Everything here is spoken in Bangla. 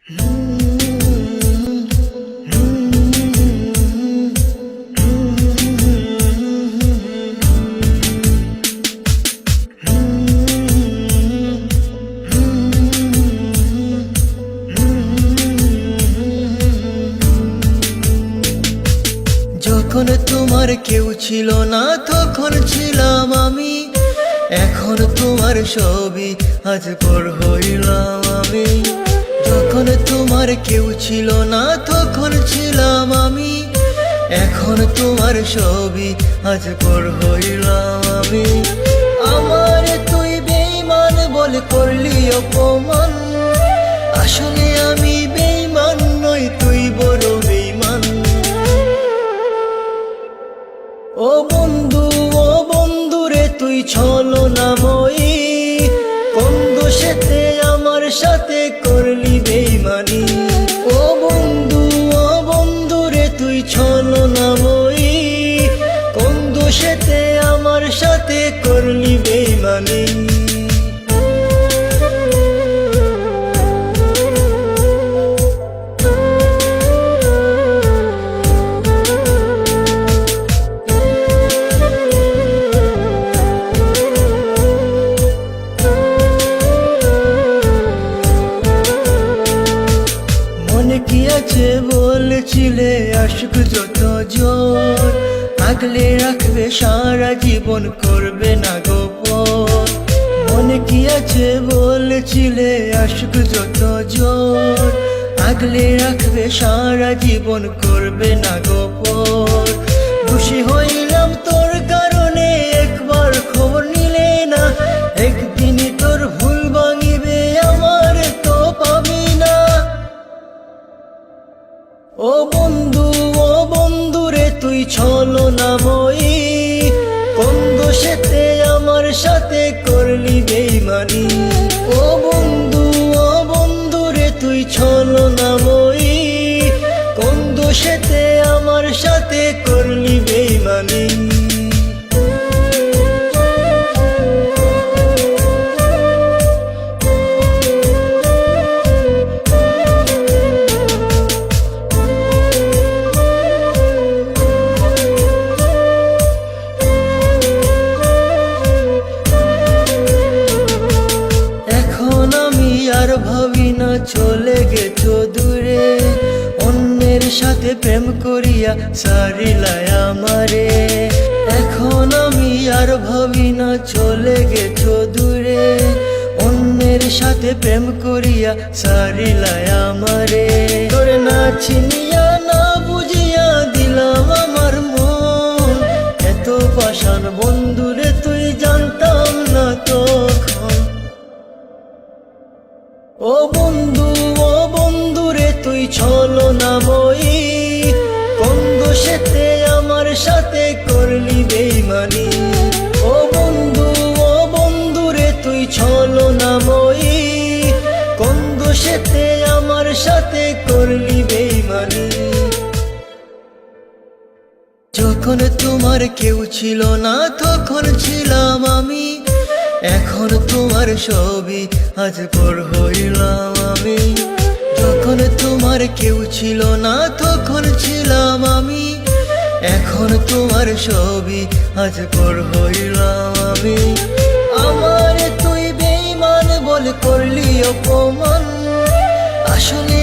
যখন তোমার কেউ ছিল না তখন ছিলাম আমি, এখন তোমার ছবি আজ পর হইলাম আমি। যখন তোমার কেউ ছিল না তখন ছিলাম আমি, এখন তোমার ছবি আজ পর হইলাম আমি। আমার তুই বেঈমান বলে করলি অপমান, আসলে আমি বেঈমান নই, তুই বড় বেঈমান। ও বন্ধু রে তুই ছলনাময়ী, কোন দোষেতে আমার সাথে করলি বেঈমানি। ও বন্ধু রে তুই ছলনাময়ী, কোন দোষেতে আমার সাথে করলি বেঈমানি। মনে কি আছে বলেছিলে আশিক যত জোর, আগলে রাখবে সারা জীবন করবে না গোপন। মনে কি আছে বলেছিলে আশিক যত জোর, আগলে রাখবে সারা জীবন করবে না গোপন। খুশি হইলাম তোর কারণে একবার খবর নিলে না, একদিনই তোর ভুল ভাঙিবে আমার তো পাবি না। ও বন্ধু রে তুই ছলনাময়ী, কোন দোষেতে আমার সাথে করলি বেঈমানি। ও বন্ধু রে তুই ছলনাময়ী, কোন দোষেতে আমার সাথে করলি বেঈমানি। আর ভাবি না চলে গেছো দূরে, অন্যের সাথে প্রেম করিয়া সারিলাই আমারে। এখন আমি আর ভাবি না চলে গেছো দূরে, অন্যের সাথে প্রেম করিয়া সারিলাই আমারে। তোরে না চিনিয়া না বুঝিয়া দিলাম আমার মন, এত পাষাণ বন্ধুরে তুই জানতাম না তখন। ও বন্ধু রে তুই ছলনাময়ী, কোন দোষেতে আমার সাথে করলি বেঈমানি। ও বন্ধু রে তুই ছলনাময়ী, কোন দোষেতে আমার সাথে করলি বেঈমানি। যখন তোমার কেউ ছিল না তখন ছিলাম আমি, এখন তোমার ছবি আজ পর হইলাম আমি। যখন তোমার কেউ ছিল না তখন ছিলাম আমি, এখন তোমার ছবি আজ পর হইলাম আমি। আমার তুই বেঈমান বলে করলি অপমান, আসলে